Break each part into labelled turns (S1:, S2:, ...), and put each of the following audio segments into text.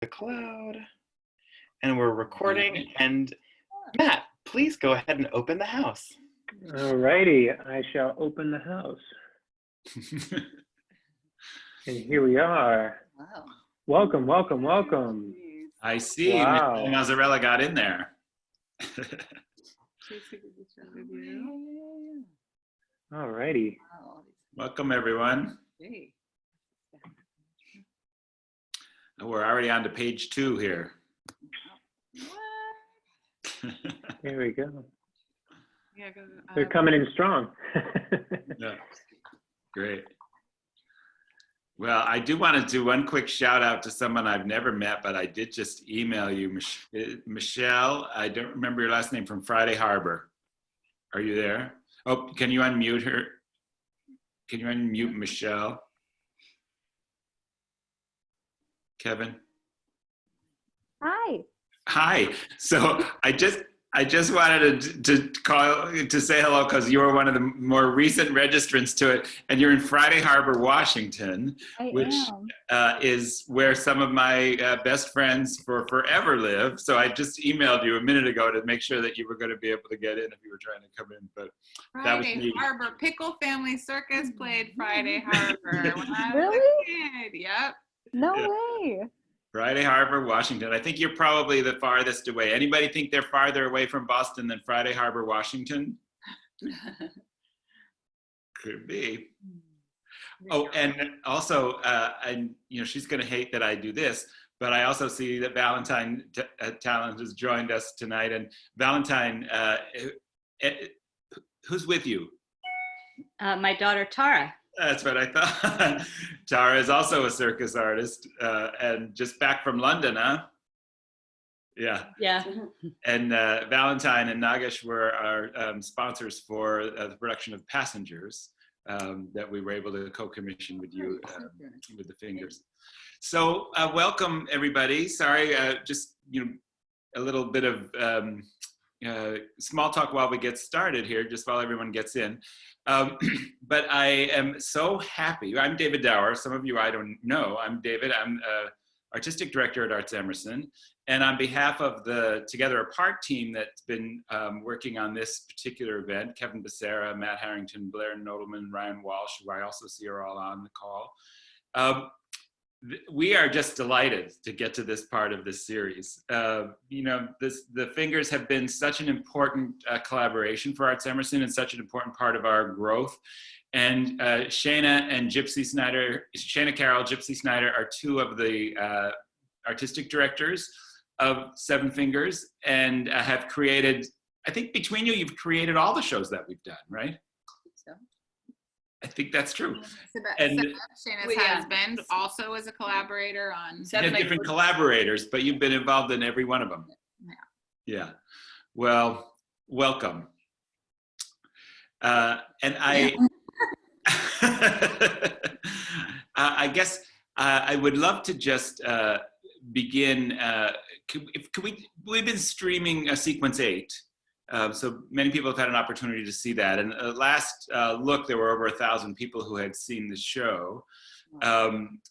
S1: the cloud, and we're recording. And Matt, please go ahead and open the house.
S2: All righty, I shall open the house. And here we are.
S3: Wow.
S2: Welcome, welcome, welcome.
S4: I see.
S2: Wow.
S4: Mazzarella got in there.
S2: All righty.
S4: Welcome, everyone.
S3: Hey.
S4: We're already on to page 2 here.
S2: Here we go.
S3: Yeah,
S2: They're coming in strong.
S4: Yeah. Great. Well, I do want to do one quick shout out to someone I've never met, but I did just email you, Michelle. I don't remember your last name, from Friday Harbor. Are you there? Oh, can you unmute her? Can you unmute Michelle? Kevin?
S5: Hi.
S4: Hi. So I just wanted to call to say hello, because you were one of the more recent registrants to it, and you're in Friday Harbor, Washington, which is where some of my best friends for forever live. So I just emailed you a minute ago to make sure that you were going to be able to get in if you were trying to come in. But that was
S3: Friday
S4: me.
S3: Harbor Pickle Family Circus played Friday Harbor when I was
S5: Really?
S3: a kid. Yep.
S5: No
S4: Yeah.
S5: way.
S4: Friday Harbor, Washington. I think you're probably the farthest away. Anybody think they're farther away from Boston than Friday Harbor, Washington? Could be. Oh, and also, and she's going to hate that I do this, but I also see that Valentine Talland has joined us tonight. And Valentine, who's with you?
S6: My daughter, Tara.
S4: That's what I thought. Tara is also a circus artist, and just back from London, huh? Yeah.
S6: Yeah.
S4: And Valentine and Nagesh were our sponsors for the production of Passengers that we were able to co-commission with you with the fingers. So welcome, everybody. Sorry, just a little bit of small talk while we get started here, just while everyone gets in. But I am so happy. I'm David Dower. Some of you I don't know. I'm David. I'm artistic director at ArtsEmerson. And on behalf of the Together Apart team that's been working on this particular event, Kevin Becerra, Matt Harrington, Blair Nodelman, Ryan Walsh, who I also see are all on the call. We are just delighted to get to this part of this series. The Fingers have been such an important collaboration for ArtsEmerson and such an important part of our growth. And Shana and Gypsy Snider, Shana Carroll, Gypsy Snider are two of the artistic directors of Seven Fingers, and have created, I think between you, you've created all the shows that we've done, right?
S6: So.
S4: I think that's true.
S3: And Shana's husband also is a collaborator on
S4: different collaborators, but you've been involved in every one of them. Yeah. Well, welcome. And I, I guess I would love to just begin. We've been streaming Sequence 8. So many people have had an opportunity to see that. And last look, there were over 1,000 people who had seen the show,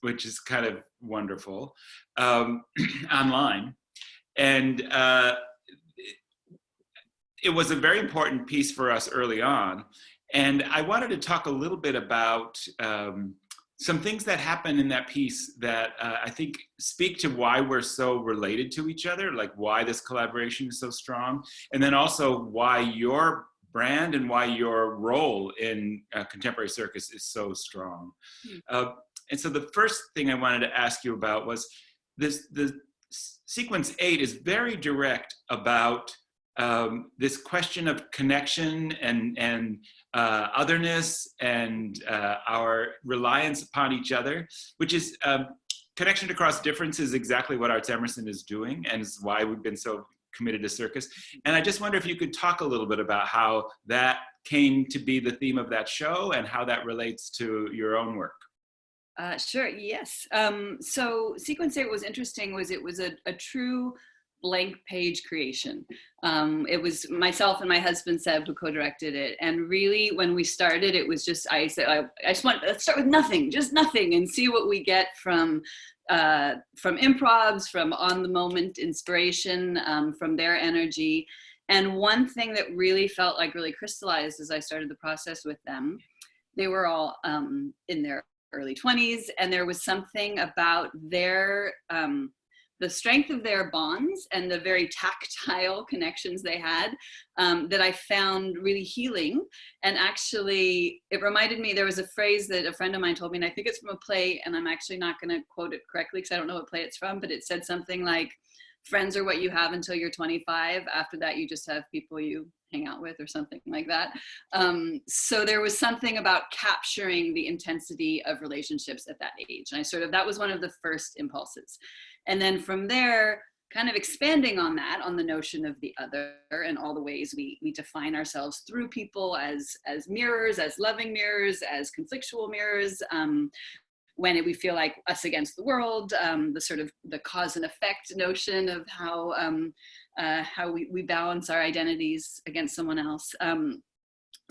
S4: which is kind of wonderful, online. And it was a very important piece for us early on. And I wanted to talk a little bit about some things that happen in that piece that I think speak to why we're so related to each other, like why this collaboration is so strong, and then also why your brand and why your role in contemporary circus is so strong. And so the first thing I wanted to ask you about was the Sequence 8 is very direct about this question of connection and otherness and our reliance upon each other, which is connection across difference is exactly what ArtsEmerson is doing, and is why we've been so committed to circus. And I just wonder if you could talk a little bit about how that came to be the theme of that show and how that relates to your own work.
S6: Sure, yes. So Sequence 8 was interesting, it was a true blank page creation. It was myself and my husband Seb who co-directed it, and really when we started it was just I said I just want, let's start with nothing, just nothing, and see what we get from from improvs, from on the moment inspiration, from their energy. And one thing that really felt like really crystallized as I started the process with them, they were all in their early 20s, and there was something about their the strength of their bonds and the very tactile connections they had that I found really healing. And actually, it reminded me, there was a phrase that a friend of mine told me, and I think it's from a play, and I'm actually not going to quote it correctly because I don't know what play it's from, but it said something like, friends are what you have until you're 25. After that, you just have people you hang out with, or something like that. So there was something about capturing the intensity of relationships at that age. And that was one of the first impulses. And then from there, kind of expanding on that, on the notion of the other and all the ways we define ourselves through people as mirrors, as loving mirrors, as conflictual mirrors. When we feel like us against the world, the sort of the cause and effect notion of how we balance our identities against someone else.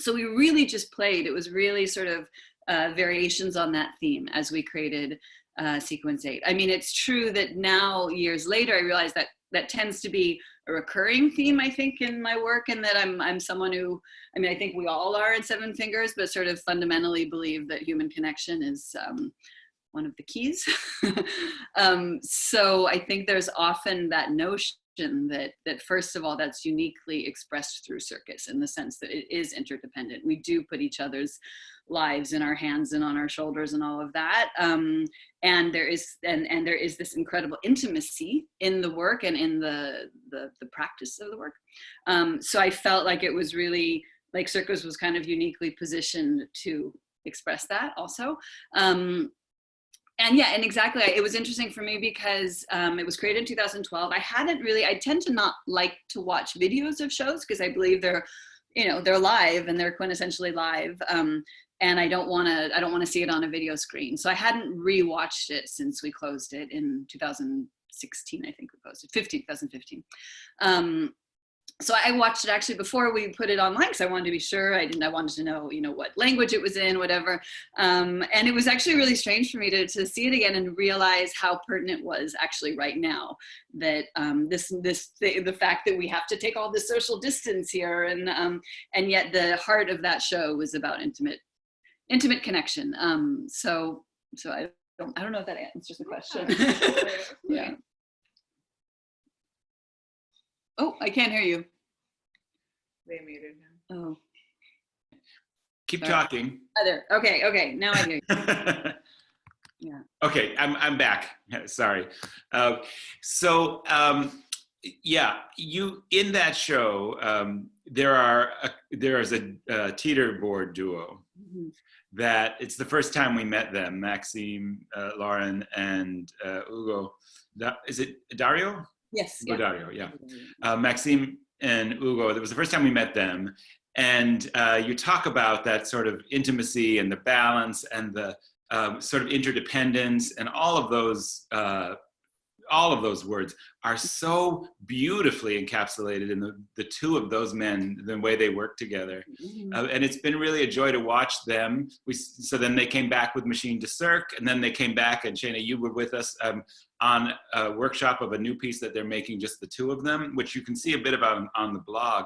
S6: So we really just played. It was really sort of variations on that theme as we created Sequence 8. I mean, it's true that now, years later, I realize that that tends to be a recurring theme, I think, in my work, and that I'm someone who, I mean, I think we all are in Seven Fingers, but sort of fundamentally believe that human connection is one of the keys. So I think there's often that notion that first of all, that's uniquely expressed through circus, in the sense that it is interdependent. We do put each other's lives in our hands and on our shoulders and all of that. And there is this incredible intimacy in the work and in the practice of the work. So I felt like it was really, like, circus was kind of uniquely positioned to express that also. And yeah, and exactly, it was interesting for me because it was created in 2012. I tend to not like to watch videos of shows because I believe they're live and they're quintessentially live. And I don't want to see it on a video screen. So I hadn't rewatched it since we closed it in 2016, I think we closed it, 2015. So I watched it actually before we put it online because I wanted to be sure. I wanted to know, what language it was in, whatever. And it was actually really strange for me to see it again and realize how pertinent it was actually right now. That the fact that we have to take all this social distance here, and yet the heart of that show was about intimate connection. So I don't know if that answers the question. Yeah. Oh, I can't hear you.
S3: They muted him.
S6: Oh.
S4: Keep talking.
S6: Oh, there. Okay. Now I hear you. Yeah.
S4: Okay, I'm back. Sorry. You in that show, there is a teeter board duo. Mm-hmm. That it's the first time we met them, Maxime, Lauren, and Ugo. Is it Dario?
S6: Yes.
S4: Yeah. Dario, yeah. Maxime and Ugo, it was the first time we met them. And you talk about that sort of intimacy and the balance and the sort of interdependence, and all of those words are so beautifully encapsulated in the two of those men, the way they work together. Mm-hmm. And it's been really a joy to watch them. So then they came back with Machine de Cirque, and then they came back, and Shana, you were with us on a workshop of a new piece that they're making, just the two of them, which you can see a bit about on the blog.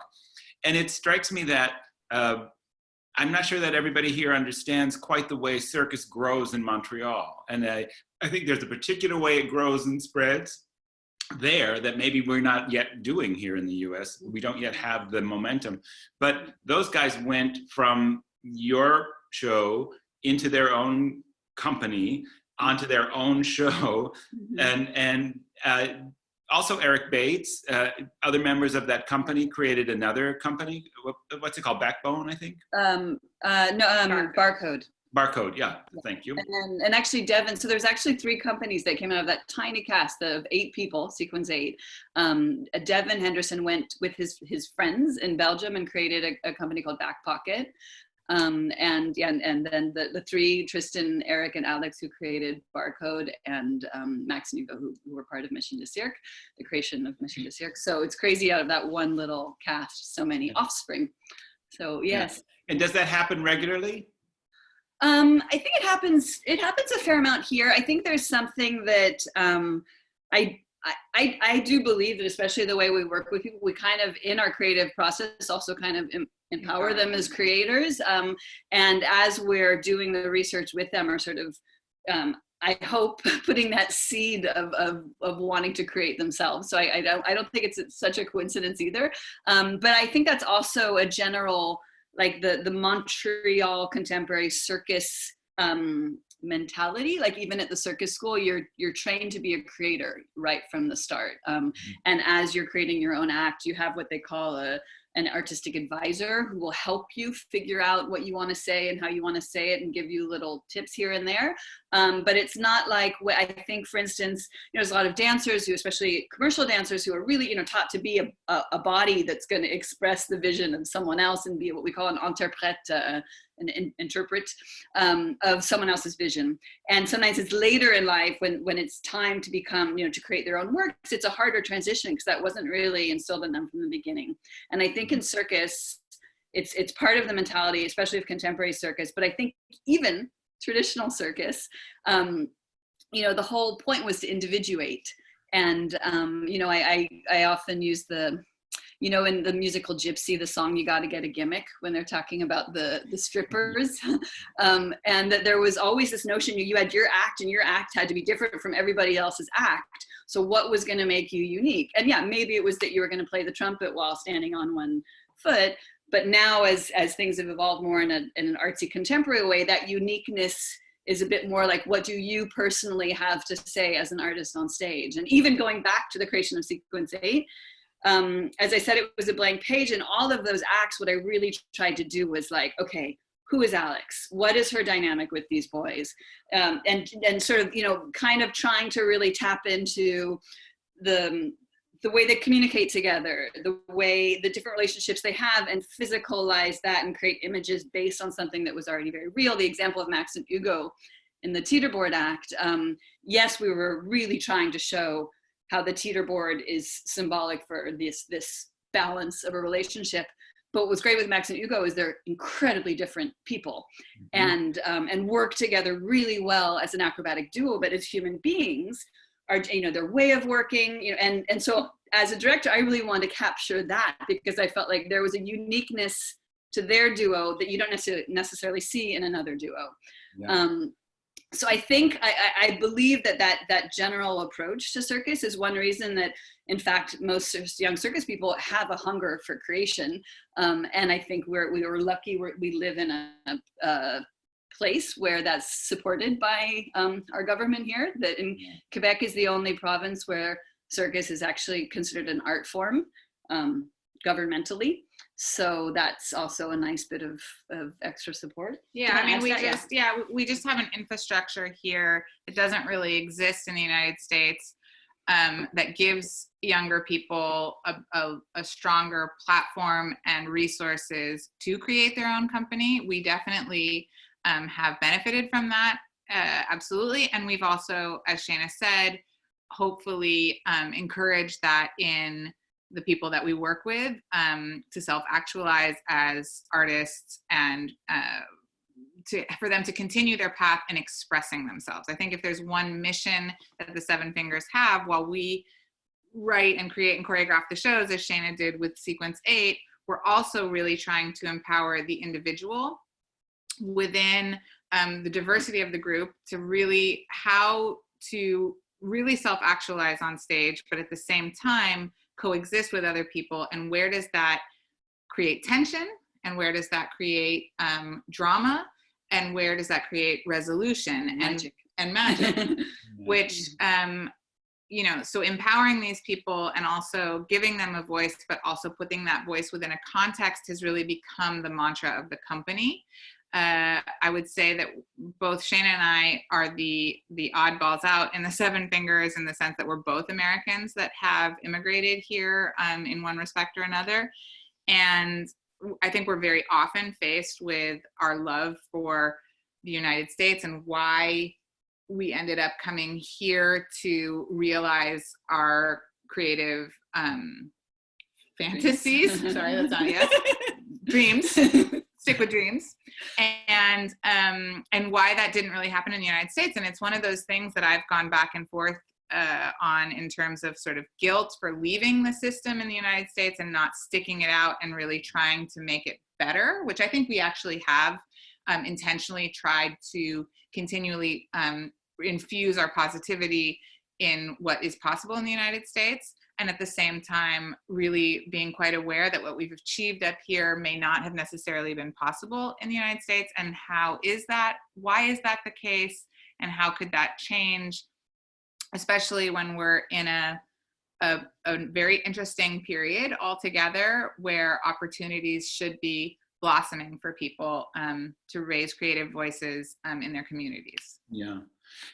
S4: And it strikes me that I'm not sure that everybody here understands quite the way circus grows in Montreal. And I think there's a particular way it grows and spreads there that maybe we're not yet doing here in the US. We don't yet have the momentum. But those guys went from your show into their own company, onto their own show, and also Eric Bates, other members of that company created another company. What's it called? Backbone, I think?
S6: Barcode.
S4: Barcode, yeah, thank you.
S6: And actually Devin, so there's actually 3 companies that came out of that tiny cast of 8 people, Sequence 8. Devin Henderson went with his friends in Belgium and created a company called Back Pocket. And then the 3, Tristan, Eric, and Alex, who created Barcode, and Max and Hugo, who were part of Mission de Cirque, the creation of Mission de Cirque. So it's crazy, out of that one little cast, so many offspring. So yes.
S4: Yeah. And does that happen regularly?
S6: I think it happens a fair amount here. I think there's something that I do believe that, especially the way we work with people, we kind of, in our creative process, also kind of empower them as creators. And as we're doing the research with them, are sort of, I hope, putting that seed of wanting to create themselves. So I don't think it's such a coincidence either. But I think that's also a general, like the Montreal contemporary circus mentality. Like even at the circus school, you're trained to be a creator right from the start. And as you're creating your own act, you have what they call an artistic advisor who will help you figure out what you want to say and how you want to say it and give you little tips here and there. But it's not like what I think, for instance, there's a lot of dancers who, especially commercial dancers, who are really, taught to be a body that's going to express the vision of someone else and be what we call an interprète, an interpret of someone else's vision. And sometimes it's later in life when it's time to become, to create their own works, it's a harder transition because that wasn't really instilled in them from the beginning. And I think in circus, it's part of the mentality, especially of contemporary circus, but I think even traditional circus, the whole point was to individuate. And, I often use in the musical Gypsy, the song "You Gotta Get a Gimmick," when they're talking about the strippers, and that there was always this notion you had your act, and your act had to be different from everybody else's act. So what was going to make you unique? And yeah, maybe it was that you were going to play the trumpet while standing on one foot. But now, as things have evolved more in an artsy contemporary way, that uniqueness is a bit more like, what do you personally have to say as an artist on stage? And even going back to the creation of Sequence 8, as I said, it was a blank page, and all of those acts, what I really tried to do was like, okay, who is Alex? What is her dynamic with these boys? And sort of, kind of trying to really tap into the way they communicate together, the different relationships they have, and physicalize that and create images based on something that was already very real. The example of Max and Hugo in the teeterboard act, yes, we were really trying to show how the teeterboard is symbolic for this balance of a relationship. But what was great with Max and Hugo is they're incredibly different people, and work together really well as an acrobatic duo, but as human beings, are, their way of working, and so as a director, I really wanted to capture that, because I felt like there was a uniqueness to their duo that you don't necessarily see in another duo. Yeah. So I think, I believe that general approach to circus is one reason that, in fact, most young circus people have a hunger for creation. And I think we were lucky we live in a place where that's supported by our government here, that in Quebec is the only province where circus is actually considered an art form governmentally. So that's also a nice bit of extra support.
S3: Yeah, I mean, we just have an infrastructure here that doesn't really exist in the United States, that gives younger people a stronger platform and resources to create their own company. We definitely have benefited from that, absolutely. And we've also, as Shana said, hopefully encouraged that in the people that we work with, to self-actualize as artists, and for them to continue their path in expressing themselves. I think if there's one mission that the Seven Fingers have, while we write and create and choreograph the shows, as Shana did with Sequence 8, we're also really trying to empower the individual within the diversity of the group to really self-actualize on stage, but at the same time coexist with other people. And where does that create tension, and where does that create drama, and where does that create resolution and magic which so empowering these people and also giving them a voice, but also putting that voice within a context, has really become the mantra of the company. I would say that both Shana and I are the oddballs out in the Seven Fingers, in the sense that we're both Americans that have immigrated here in one respect or another. And I think we're very often faced with our love for the United States and why we ended up coming here to realize our creative fantasies. Sorry, that's not yes. Dreams. stick with dreams, and why that didn't really happen in the United States. And it's one of those things that I've gone back and forth on in terms of sort of guilt for leaving the system in the United States and not sticking it out and really trying to make it better, which I think we actually have intentionally tried to continually infuse our positivity in what is possible in the United States. And at the same time, really being quite aware that what we've achieved up here may not have necessarily been possible in the United States. And how is that? Why is that the case? And how could that change? Especially when we're in a very interesting period altogether where opportunities should be blossoming for people to raise creative voices in their communities.
S4: Yeah.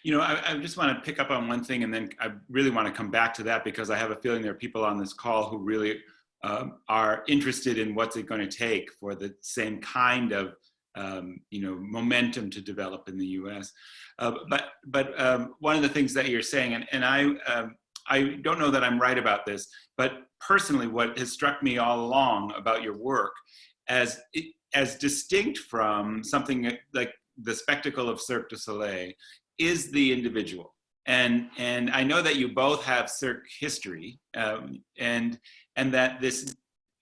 S4: You know, I just want to pick up on one thing, and then I really want to come back to that, because I have a feeling there are people on this call who really are interested in what's it going to take for the same kind of you know, momentum to develop in the U.S. But one of the things that you're saying, and I don't know that I'm right about this, but personally, what has struck me all along about your work, as distinct from something like the spectacle of Cirque du Soleil, is the individual. And I know that you both have Cirque history, and that this,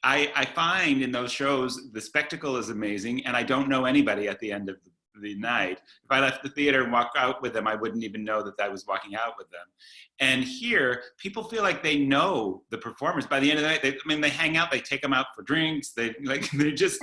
S4: I find in those shows, the spectacle is amazing, and I don't know anybody at the end of the night. If I left the theater and walked out with them, I wouldn't even know that I was walking out with them. And here, people feel like they know the performers. By the end of the night, they hang out, they take them out for drinks, they just,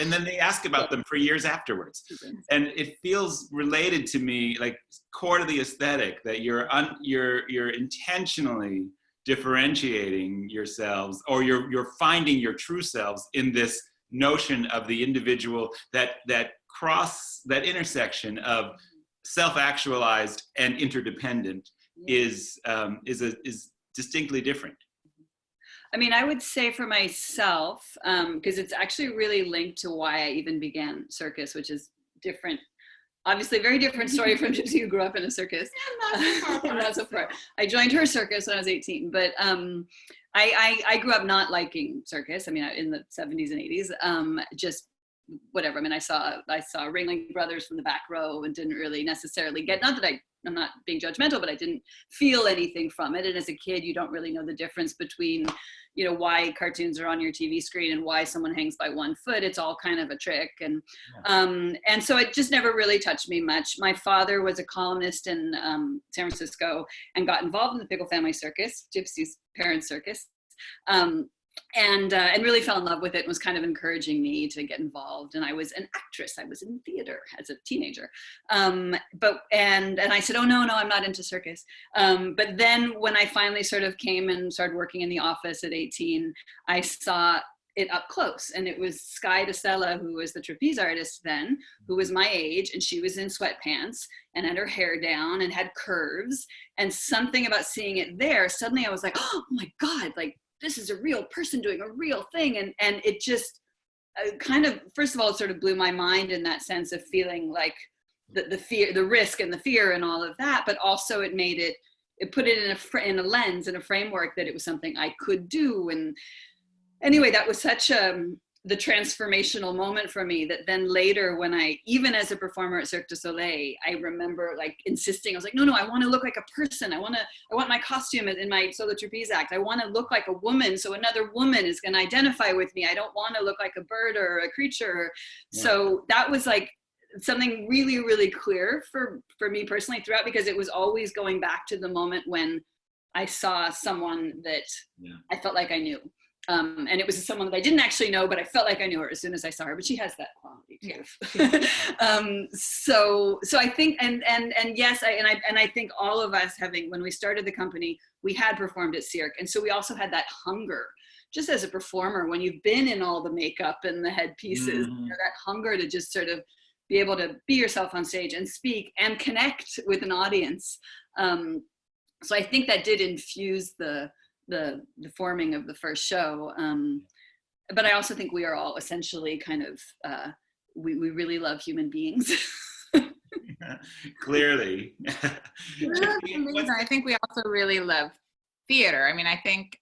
S4: and then they ask about them for years afterwards. And it feels related to me, like core to the aesthetic, that you're intentionally differentiating yourselves, or you're finding your true selves in this notion of the individual, that intersection of self-actualized and interdependent is distinctly different.
S6: I mean, I would say for myself, because it's actually really linked to why I even began circus, which is different, obviously a very different story from Gypsy, who grew up in a circus. Not so far. I joined her circus when I was 18, but I grew up not liking circus. I mean, in the 70s and 80s, just whatever. I mean, I saw Ringling Brothers from the back row and didn't really necessarily get, not that I'm not being judgmental, but I didn't feel anything from it. And as a kid, you don't really know the difference between, you know, why cartoons are on your TV screen and why someone hangs by one foot. It's all kind of a trick. And so it just never really touched me much. My father was a columnist in San Francisco and got involved in the Pickle Family Circus, Gypsy's parents' circus. And really fell in love with it and was kind of encouraging me to get involved. And I was an actress. I was in theater as a teenager. And I said, oh, no, I'm not into circus. But then when I finally sort of came and started working in the office at 18, I saw it up close. And it was Sky DeSella, who was the trapeze artist then, who was my age, and she was in sweatpants and had her hair down and had curves. And something about seeing it there, suddenly I was like, oh my God, like, this is a real person doing a real thing. And it just kind of, first of all, it sort of blew my mind in that sense of feeling like the fear, the risk and the fear and all of that, but also it made it put it in a lens, in a framework that it was something I could do. And anyway, that was such the transformational moment for me, that then later when even as a performer at Cirque du Soleil, I remember like insisting, I was like, no, I want to look like a person. I want my costume in my solo trapeze act. I want to look like a woman, so another woman is going to identify with me. I don't want to look like a bird or a creature. Yeah. So that was like something really, really clear for me personally throughout, because it was always going back to the moment when I saw someone that I felt like I knew. And it was someone that I didn't actually know, but I felt like I knew her as soon as I saw her. But she has that quality too. So I think, and yes, I think all of us when we started the company, we had performed at Cirque, and so we also had that hunger. Just as a performer, when you've been in all the makeup and the headpieces, you know, that hunger to just sort of be able to be yourself on stage and speak and connect with an audience. So I think that did infuse the forming of the first show. But I also think we are all essentially kind of, we really love human beings.
S4: Clearly.
S3: I think we also really love theater. I mean, I think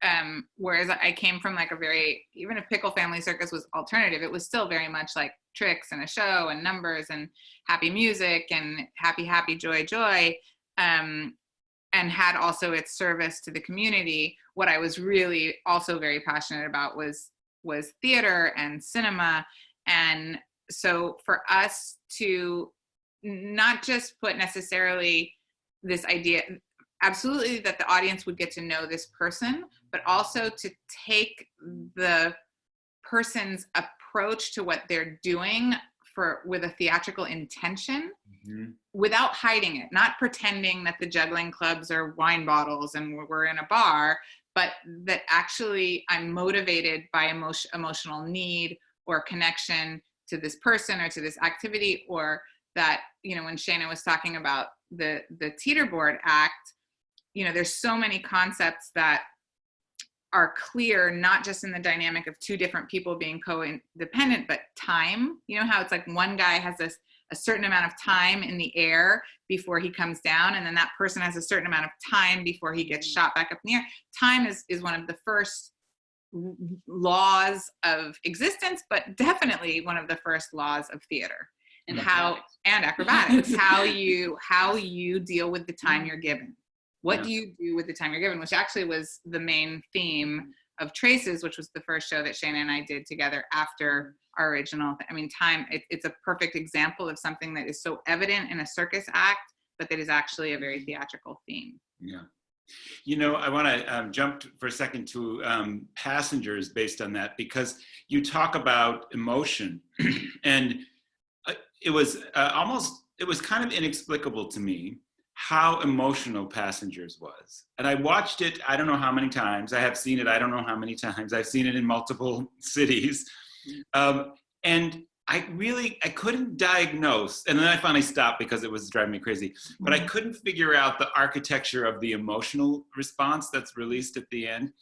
S3: whereas I came from like a very, even if Pickle Family Circus was alternative, it was still very much like tricks and a show and numbers and happy music and happy, joy, and had also its service to the community. What I was really also very passionate about was theater and cinema. And so for us to not just put necessarily this idea, absolutely that the audience would get to know this person, but also to take the person's approach to what they're doing with a theatrical intention, without hiding it, not pretending that the juggling clubs are wine bottles and we're in a bar, but that actually I'm motivated by emotional need or connection to this person or to this activity, or that, you know, when Shana was talking about the teeterboard act, you know, there's so many concepts that are clear, not just in the dynamic of two different people being co-independent, but time. You know how it's like one guy has a certain amount of time in the air before he comes down, and then that person has a certain amount of time before he gets shot back up in the air. Time is one of the first laws of existence, but definitely one of the first laws of theater. And acrobatics, how you deal with the time you're given. What do you do with the time you're given? Which actually was the main theme of Traces, which was the first show that Shana and I did together after our original. I mean, time, it's a perfect example of something that is so evident in a circus act, but that is actually a very theatrical theme.
S4: Yeah. You know, I want to jump for a second to Passengers based on that, because you talk about emotion and it was kind of inexplicable to me how emotional Passengers was. And I watched it, I don't know how many times. I have seen it, I don't know how many times. I've seen it in multiple cities. And I couldn't diagnose, and then I finally stopped because it was driving me crazy, but I couldn't figure out the architecture of the emotional response that's released at the end.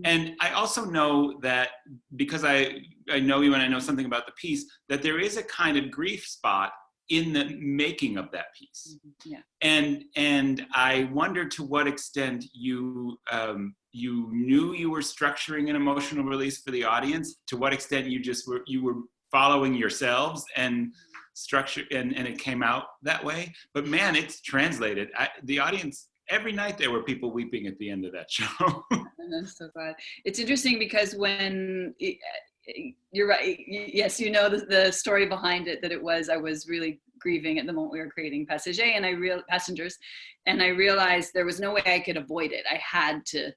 S4: And I also know that, because I know you and I know something about the piece, that there is a kind of grief spot in the making of that piece.
S6: Yeah.
S4: And I wonder to what extent you knew you were structuring an emotional release for the audience, to what extent you were following yourselves and structure, and it came out that way. But man, it's translated. The audience, every night there were people weeping at the end of that show.
S6: I'm so glad. It's interesting because when you're right, yes, you know the story behind it, that I was really grieving at the moment we were creating Passengers, and I realized there was no way I could avoid it. I had to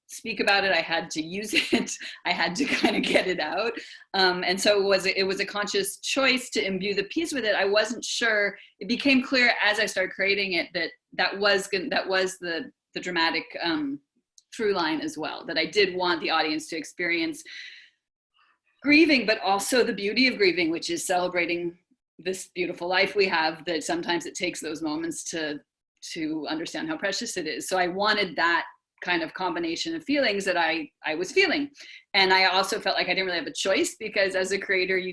S6: speak about it. I had to use it. I had to kind of get it out. And so it was a conscious choice to imbue the piece with it. I wasn't sure. It became clear as I started creating it that was the dramatic through line as well, that I did want the audience to experience grieving, but also the beauty of grieving, which is celebrating this beautiful life we have, that sometimes it takes those moments to understand how precious it is. So I wanted that kind of combination of feelings that I was feeling. And I also felt like I didn't really have a choice, because as a creator, you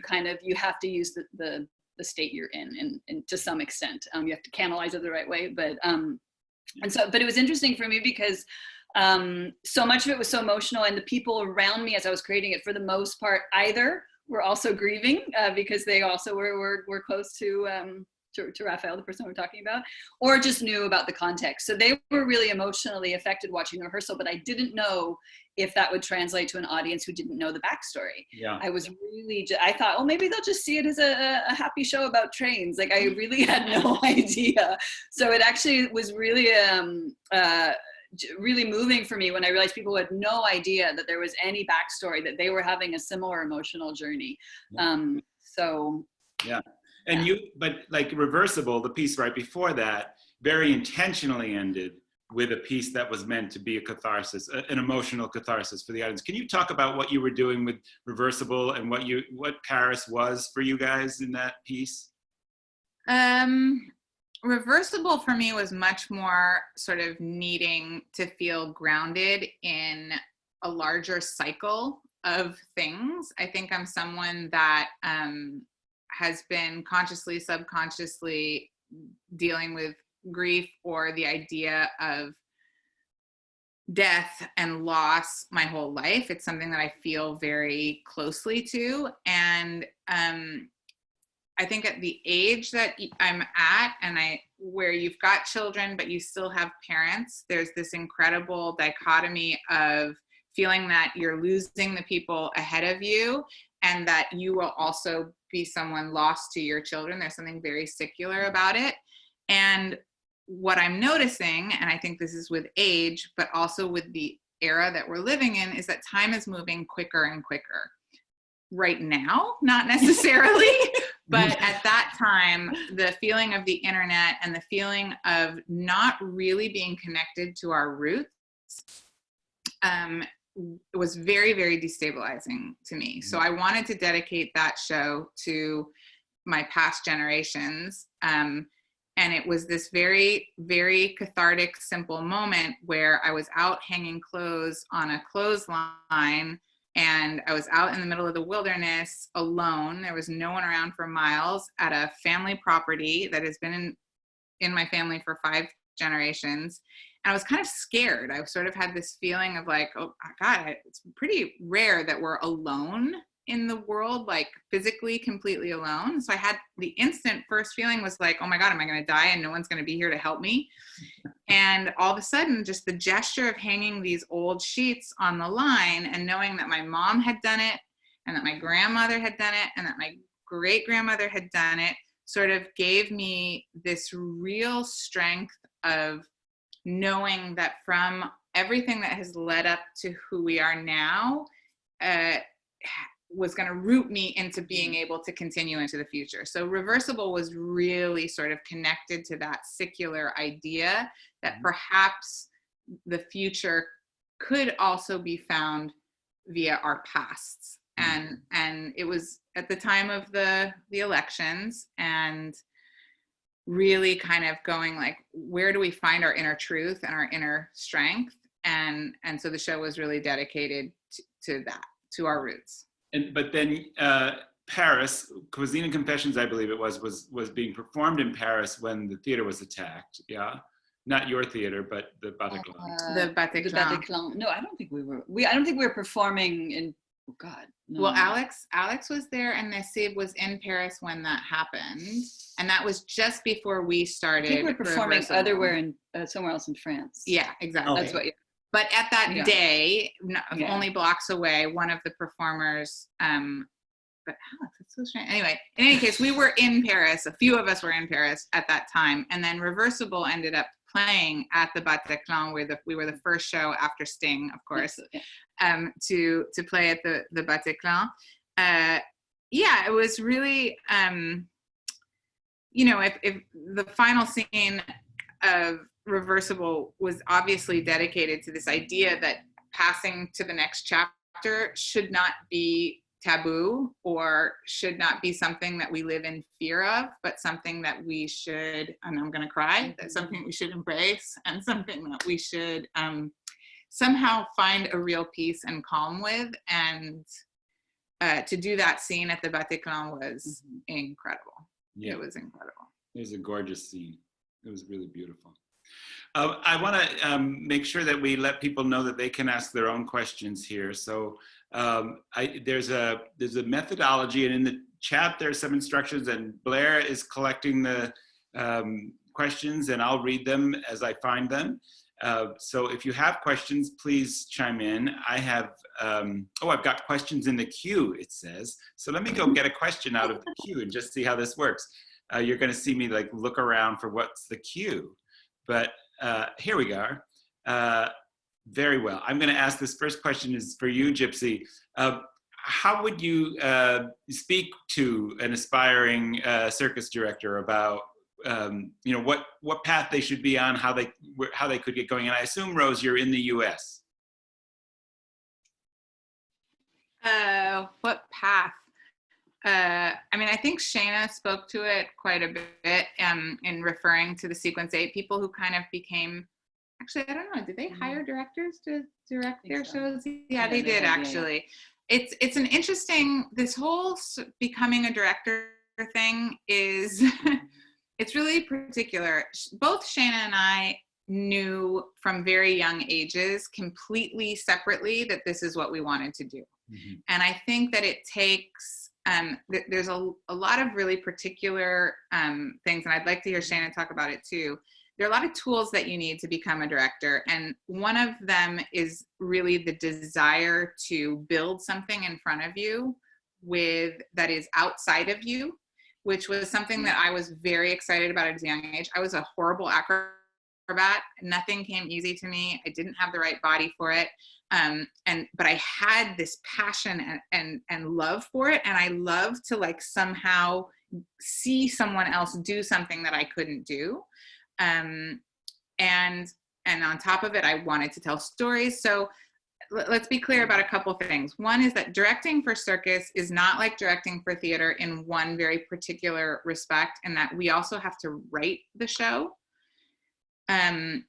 S6: have to use the state you're in, and to some extent, you have to canalize it the right way. But it was interesting for me because so much of it was so emotional, and the people around me as I was creating it, for the most part, either were also grieving because they also were close to Raphael, the person we're talking about, or just knew about the context. So they were really emotionally affected watching the rehearsal, but I didn't know if that would translate to an audience who didn't know the backstory. Yeah. I thought, oh, maybe they'll just see it as a happy show about trains. Like, I really had no idea. So it actually was really, really moving for me when I realized people had no idea that there was any backstory, that they were having a similar emotional journey.
S4: Yeah. And but like Reversible, the piece right before that, very intentionally ended with a piece that was meant to be a catharsis, an emotional catharsis for the audience. Can you talk about what you were doing with Reversible and what Paris was for you guys in that piece?
S3: Reversible for me was much more sort of needing to feel grounded in a larger cycle of things. I think I'm someone that has been consciously, subconsciously dealing with grief, or the idea of death and loss my whole life. It's something that I feel very closely to. And I think at the age that I'm at, and where you've got children, but you still have parents, there's this incredible dichotomy of feeling that you're losing the people ahead of you, and that you will also be someone lost to your children. There's something very secular about it. And what I'm noticing, and I think this is with age, but also with the era that we're living in, is that time is moving quicker and quicker. Right now, not necessarily, but at that time, the feeling of the internet and the feeling of not really being connected to our roots was very, very destabilizing to me. So I wanted to dedicate that show to my past generations. And it was this very, very cathartic, simple moment where I was out hanging clothes on a clothesline, and I was out in the middle of the wilderness alone. There was no one around for miles at a family property that has been in my family for 5 generations. And I was kind of scared. I sort of had this feeling of like, oh God, it's pretty rare that we're alone in the world, like physically completely alone. So I had the instant first feeling was like, oh my God, am I going to die and no one's going to be here to help me? And all of a sudden, just the gesture of hanging these old sheets on the line and knowing that my mom had done it, and that my grandmother had done it, and that my great grandmother had done it, sort of gave me this real strength of knowing that from everything that has led up to who we are now, was going to root me into being able to continue into the future. So Reversible was really sort of connected to that secular idea that perhaps the future could also be found via our pasts. And it was at the time of the elections, and really kind of going like, where do we find our inner truth and our inner strength? And so the show was really dedicated to that, to our roots.
S4: But then Paris, Cuisine and Confessions, I believe it was being performed in Paris when the theater was attacked. Yeah, not your theater, but the Bataclan.
S3: The Bataclan.
S6: No, I don't think we were. I don't think we were performing in. Oh God. No.
S3: Well, Alex was there, and Nassib was in Paris when that happened, and that was just before we started.
S6: I think we were performing otherwhere in somewhere else in France.
S3: Yeah, exactly.
S6: That's what.
S3: But at that day, only blocks away, one of the performers, but Alex, that's so strange. Anyway, in any case, we were in Paris. A few of us were in Paris at that time. And then Reversible ended up playing at the Bataclan, where we were the first show after Sting, of course, to play at the Bataclan. It was really, if the final scene of Reversible was obviously dedicated to this idea that passing to the next chapter should not be taboo, or should not be something that we live in fear of, but something that we should, and I'm going to cry, that's something we should embrace, and something that we should somehow find a real peace and calm with. And to do that scene at the Bataclan was incredible. Yeah. It was incredible.
S4: It was a gorgeous scene. It was really beautiful. I want to make sure that we let people know that they can ask their own questions here. So there's a methodology, and in the chat there's some instructions, and Blair is collecting the questions, and I'll read them as I find them. So if you have questions, please chime in. I have, I've got questions in the queue, it says. So let me go get a question out of the queue and just see how this works. You're going to see me like look around for what's the queue. But here we go. Very well. I'm going to ask this first question is for you, Gypsy. How would you speak to an aspiring circus director about what path they should be on, how they could get going? And I assume, Rose, you're in the U.S.
S3: What path? I think Shana spoke to it quite a bit in referring to the Sequence 8 people who kind of became, actually, I don't know, did they hire directors to direct their shows? Yeah, they did actually. Yeah. It's an interesting, this whole becoming a director thing is, it's really particular. Both Shana and I knew from very young ages, completely separately, that this is what we wanted to do.
S4: Mm-hmm.
S3: And I think that it takes, there's a lot of really particular things, and I'd like to hear Shana talk about it too. There are a lot of tools that you need to become a director, and one of them is really the desire to build something in front of you that is outside of you, which was something that I was very excited about at a young age. I was a horrible acrobat. Nothing came easy to me. I didn't have the right body for it. But I had this passion and love for it. And I love to like somehow see someone else do something that I couldn't do. And on top of it, I wanted to tell stories. So let's be clear about a couple things. One is that directing for circus is not like directing for theater in one very particular respect, and that we also have to write the show. I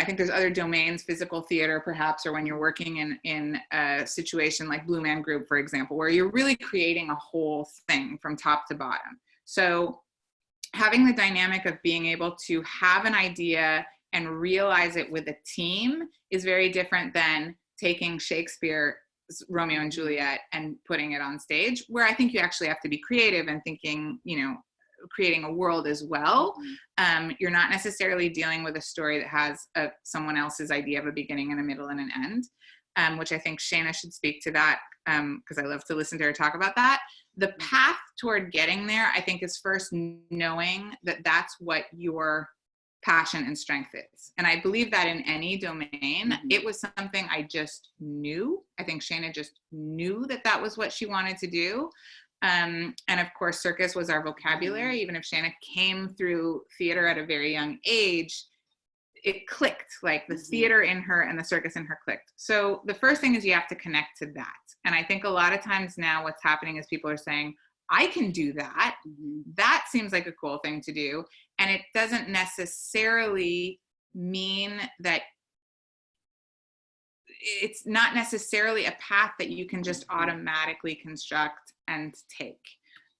S3: think there's other domains, physical theater perhaps, or when you're working in a situation like Blue Man Group, for example, where you're really creating a whole thing from top to bottom. So having the dynamic of being able to have an idea and realize it with a team is very different than taking Shakespeare's Romeo and Juliet and putting it on stage, where I think you actually have to be creative and thinking, creating a world as well. You're not necessarily dealing with a story that has someone else's idea of a beginning and a middle and an end, which I think Shana should speak to that, because I love to listen to her talk about that. The path toward getting there, I think, is first knowing that that's what your passion and strength is. And I believe that in any domain, it was something I just knew. I think Shana just knew that that was what she wanted to do. And of course, circus was our vocabulary. Even if Shana came through theater at a very young age, it clicked, like the theater in her and the circus in her clicked. So the first thing is you have to connect to that. And I think a lot of times now what's happening is people are saying, I can do that. That seems like a cool thing to do. And it doesn't necessarily mean that it's not necessarily a path that you can just automatically construct and take.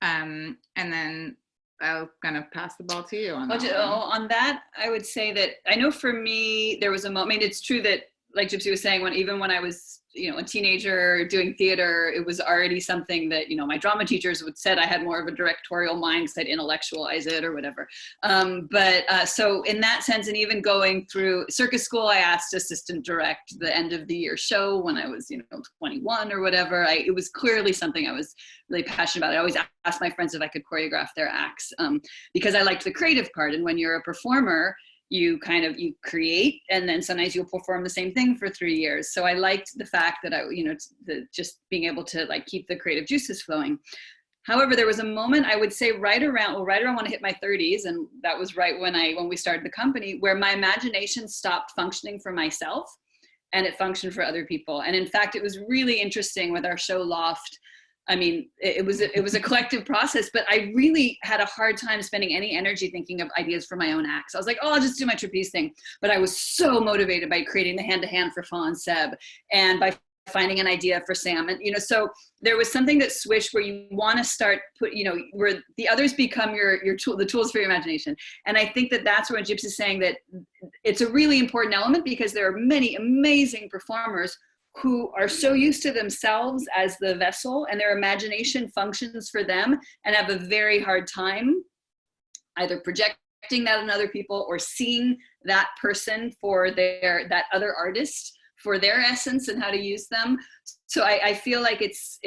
S3: And then I'm gonna pass the ball to you on that.
S6: On that, I would say that I know for me, there was a moment, it's true that, like Gypsy was saying, even when I was, a teenager doing theater, it was already something that, my drama teachers said I had more of a directorial mind because I'd intellectualize it or whatever. So in that sense, and even going through circus school, I asked to assistant direct the end of the year show when I was, 21 or whatever. It was clearly something I was really passionate about. I always asked my friends if I could choreograph their acts because I liked the creative part. And when you're a performer, you create, and then sometimes you'll perform the same thing for 3 years. So I liked the fact that just being able to keep the creative juices flowing. However, there was a moment, I would say right around when I hit my 30s, and that was right when we started the company, where my imagination stopped functioning for myself and it functioned for other people. And in fact, it was really interesting with our show Loft. It was a collective process, but I really had a hard time spending any energy thinking of ideas for my own acts. I was like, I'll just do my trapeze thing. But I was so motivated by creating the hand-to-hand for Fa and Seb, and by finding an idea for Sam. And, so there was something that switched where you want to start where the others become your tool, the tools for your imagination. And I think that's where Gypsy's saying that it's a really important element, because there are many amazing performers who are so used to themselves as the vessel, and their imagination functions for them, and have a very hard time either projecting that on other people or seeing that person for that other artist for their essence and how to use them. So I feel like it's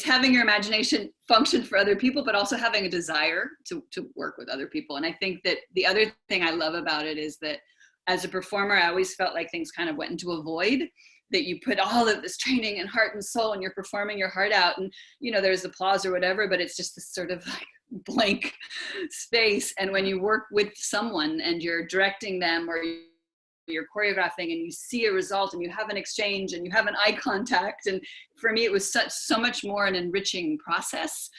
S6: having your imagination function for other people, but also having a desire to work with other people. And I think that the other thing I love about it is that as a performer, I always felt like things kind of went into a void, that you put all of this training and heart and soul and you're performing your heart out, and there's applause or whatever, but it's just this sort of blank space. And when you work with someone and you're directing them or you're choreographing and you see a result and you have an exchange and you have an eye contact, and for me it was so much more an enriching process.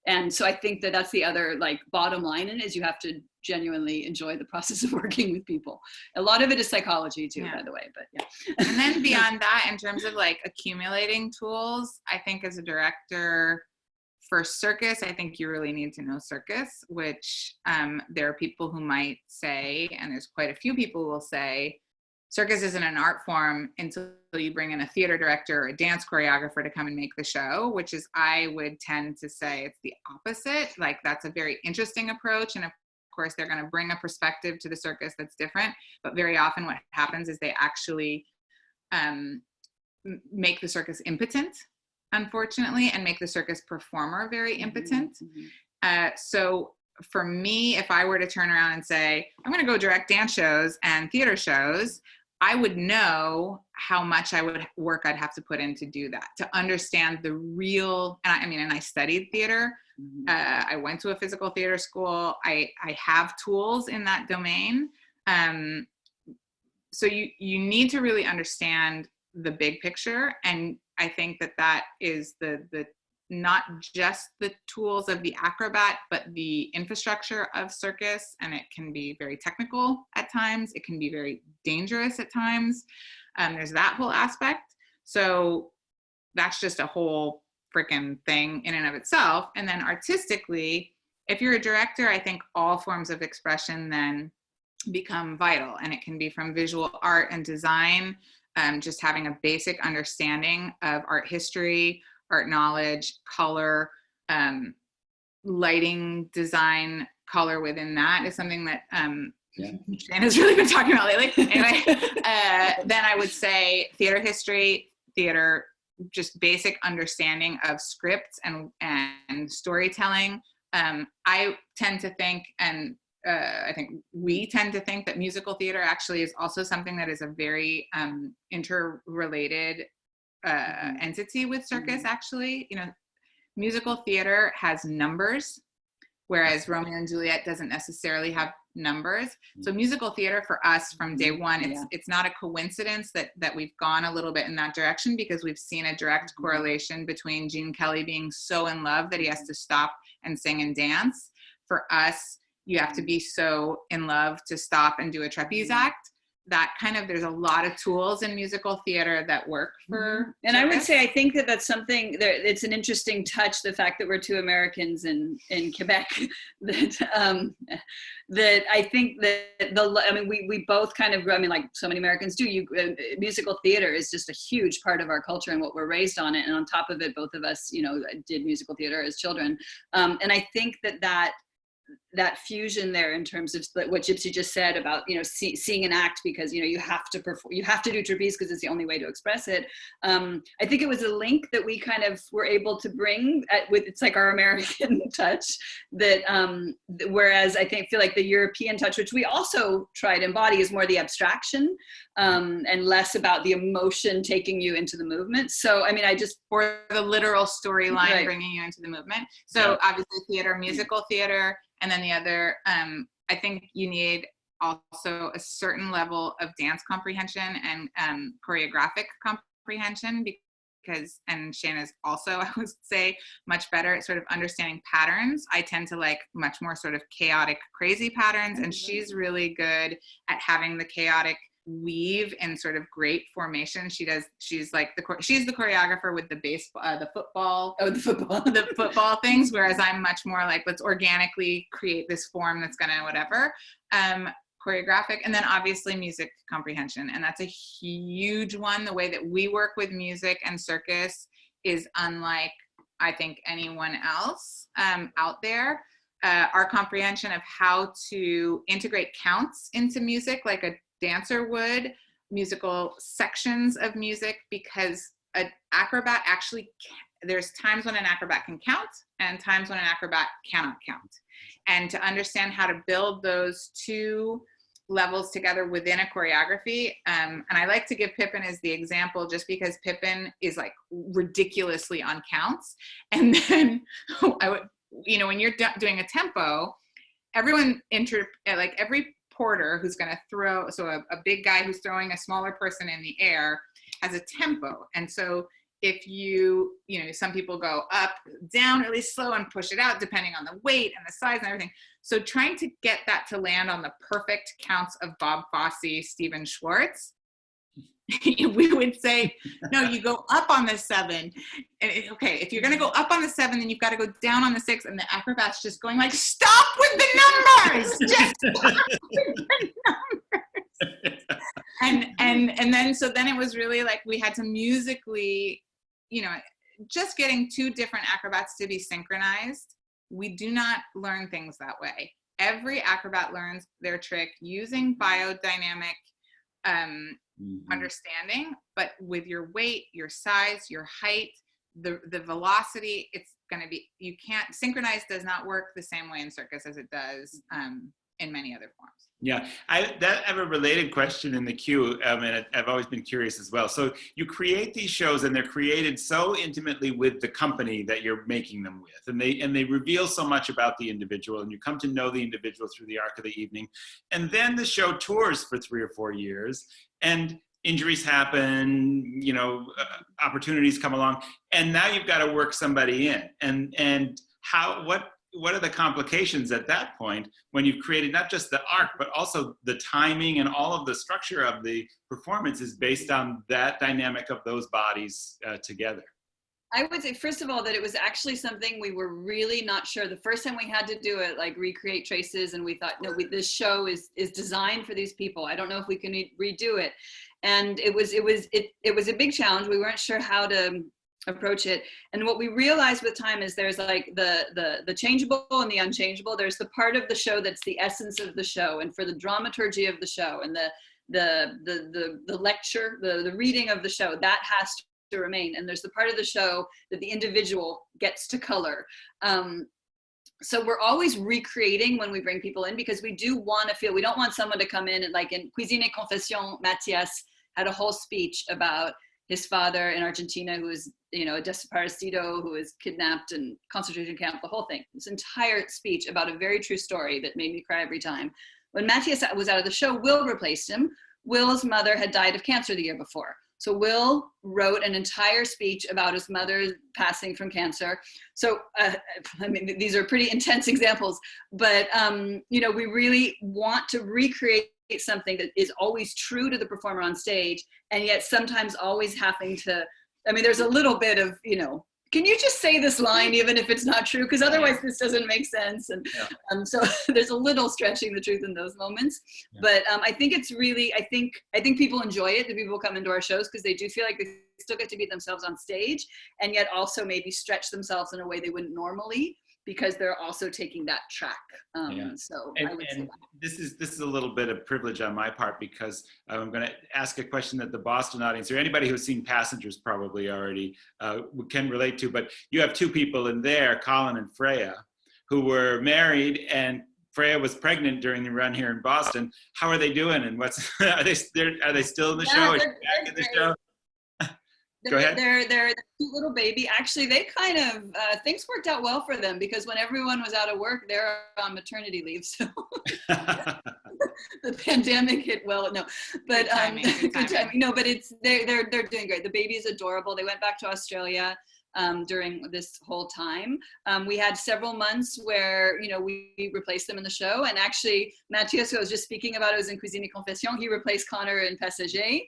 S6: And so I think that's the other bottom line in it, is you have to genuinely enjoy the process of working with people. A lot of it is psychology too, by the way, but yeah.
S3: And then beyond that, in terms of accumulating tools, I think as a director, For circus, I think you really need to know circus, which there are people who might say, and there's quite a few people who will say, circus isn't an art form until you bring in a theater director or a dance choreographer to come and make the show, which is, I would tend to say it's the opposite. Like, that's a very interesting approach. And of course, they're going to bring a perspective to the circus that's different. But very often what happens is they actually make the circus impotent, unfortunately, and make the circus performer very impotent. So for me, if I were to turn around and say, I'm going to go direct dance shows and theater shows, I would know how much work I'd have to put in to do that, to understand the real, and I studied theater. I went to a physical theater school. I have tools in that domain. So you need to really understand the big picture. And I think that is the not just the tools of the acrobat, but the infrastructure of circus. And it can be very technical at times. It can be very dangerous at times. There's that whole aspect. So that's just a whole freaking thing in and of itself. And then artistically, if you're a director, I think all forms of expression then become vital. And it can be from visual art and design, just having a basic understanding of art history, art knowledge, color, lighting, design, color within that is something that Shana's really been talking about lately. Anyway, then I would say theater history, theater, just basic understanding of scripts and storytelling. I tend to think, and I think we tend to think, that musical theater actually is also something that is a very interrelated entity with circus. Actually, musical theater has numbers, whereas Romeo and Juliet doesn't necessarily have numbers. So musical theater for us from day one, it's not a coincidence that we've gone a little bit in that direction, because we've seen a direct correlation between Gene Kelly being so in love that he has to stop and sing and dance. For us, you have to be so in love to stop and do a trapeze act. That kind of, there's a lot of tools in musical theater that work for
S6: And
S3: circus.
S6: I would say, I think that's something that it's an interesting touch, the fact that we're two Americans in Quebec, that I think that we both kind of, like so many Americans do, musical theater is just a huge part of our culture and what we're raised on it. And on top of it, both of us, did musical theater as children. And I think that fusion there, in terms of what Gypsy just said about seeing an act because you have to perform, you have to do trapeze because it's the only way to express it. I think it was a link that we kind of were able to bring it's like our American touch, that whereas I feel like the European touch, which we also try to embody, is more the abstraction and less about the emotion taking you into the movement. So
S3: for the literal storyline, bringing you into the movement. So obviously theater, musical theater. And then the other, I think you need also a certain level of dance comprehension and choreographic comprehension, because, and Shana's also, I would say, much better at sort of understanding patterns. I tend to like much more sort of chaotic, crazy patterns, and she's really good at having the chaotic weave in sort of great formation. She's the choreographer with the baseball, the football things, whereas I'm much more like, let's organically create this form that's gonna whatever. Choreographic, and then obviously music comprehension, and that's a huge one. The way that we work with music and circus is unlike, I think, anyone else out there. Our comprehension of how to integrate counts into music like a dancer would, musical sections of music, because an acrobat actually, there's times when an acrobat can count and times when an acrobat cannot count. And to understand how to build those two levels together within a choreography. And I like to give Pippin as the example, just because Pippin is like ridiculously on counts. And then when you're doing a tempo, everyone every porter who's going to throw, so a big guy who's throwing a smaller person in the air has a tempo. And so if some people go up, down really slow and push it out depending on the weight and the size and everything. So trying to get that to land on the perfect counts of Bob Fosse, Stephen Schwartz we would say, no, you go up on the 7. And okay, if you're going to go up on the 7, then you've got to go down on the 6. And the acrobat's just going like, stop with the numbers! Just stop with the numbers! And then, so then it was really like we had to musically, you know, just getting 2 different acrobats to be synchronized. We do not learn things that way. Every acrobat learns their trick using biodynamic understanding, but with your weight, your size, your height, the velocity, it's going to be, you can't, synchronized does not work the same way in circus as it does in many other forms.
S4: Yeah, I have a related question in the queue, and I've always been curious as well. So you create these shows, and they're created so intimately with the company that you're making them with, and they reveal so much about the individual, and you come to know the individual through the arc of the evening, and then the show tours for 3 or 4 years, and injuries happen, you know, opportunities come along, and now you've got to work somebody in, and how what are the complications at that point when you've created not just the arc, but also the timing and all of the structure of the performance is based on that dynamic of those bodies together?
S6: I would say, first of all, that it was actually something we were really not sure. The first time we had to do it, like recreate traces, and we thought, no, this show is designed for these people. I don't know if we can redo it. And it was a big challenge. We weren't sure how to approach it. And what we realized with time is there's like the changeable and the unchangeable. There's the part of the show that's the essence of the show, and for the dramaturgy of the show and the lecture, the reading of the show, that has to remain. And there's the part of the show that the individual gets to color. So we're always recreating when we bring people in, because we do want to feel, we don't want someone to come in and, like in Cuisine et Confession, Matthias had a whole speech about his father in Argentina, who was, you know, a desaparecido, who was kidnapped and concentration camp, the whole thing. This entire speech about a very true story that made me cry every time. When Matthias was out of the show, Will replaced him. Will's mother had died of cancer the year before. So Will wrote an entire speech about his mother passing from cancer. So, I mean, these are pretty intense examples, but, you know, we really want to recreate something that is always true to the performer on stage, and yet sometimes always having to, I mean, there's a little bit of, you know, can you just say this line even if it's not true? Because otherwise this doesn't make sense. And so there's a little stretching the truth in those moments. Yeah. But I think it's really, I think people enjoy it. The people come into our shows because they do feel like they still get to be themselves on stage, and yet also maybe stretch themselves in a way they wouldn't normally, because they're also taking that track. So I would say that.
S4: This is a little bit of privilege on my part, because I'm going to ask a question that the Boston audience, or anybody who's seen Passengers probably already can relate to, but you have 2 people in there, Colin and Freya, who were married, and Freya was pregnant during the run here in Boston. How are they doing, and are they still in the show? Is she back in the show? Go ahead.
S6: They're a cute little baby. Actually, they kind of, things worked out well for them, because when everyone was out of work, they're on maternity leave. So the pandemic hit well. No, but good timing. No, but they're doing great. The baby is adorable. They went back to Australia during this whole time. We had several months where, you know, we replaced them in the show. And actually, Matthias, who I was just speaking about, it was in Cuisine et Confession, he replaced Connor in Passager.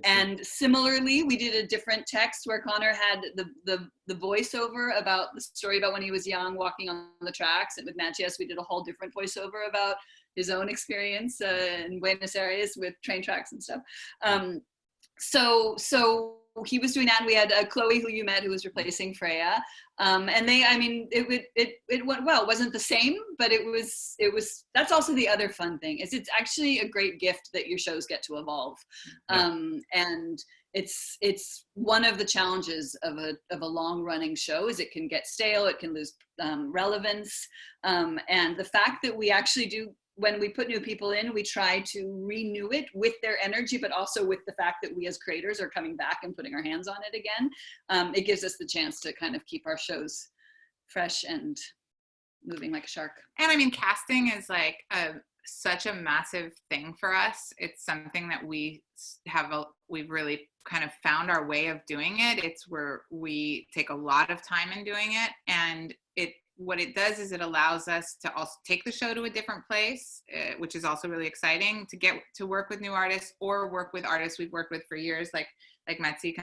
S6: And similarly, we did a different text where Connor had the voiceover about the story about when he was young, walking on the tracks. And with Matthias, we did a whole different voiceover about his own experience in Buenos Aires with train tracks and stuff. So he was doing that, and we had Chloe, who you met, who was replacing Freya, and they, I mean, it went well. It wasn't the same, but it was. That's also the other fun thing, is it's actually a great gift that your shows get to evolve, and it's one of the challenges of a long running show is it can get stale, it can lose relevance, and the fact that we actually do, when we put new people in, we try to renew it with their energy, but also with the fact that we as creators are coming back and putting our hands on it again. It gives us the chance to kind of keep our shows fresh and moving like a shark.
S3: And I mean, casting is like such a massive thing for us. It's something that we've really kind of found our way of doing it. It's where we take a lot of time in doing it, and what it does is it allows us to also take the show to a different place, which is also really exciting, to get to work with new artists or work with artists we've worked with for years, like Metzi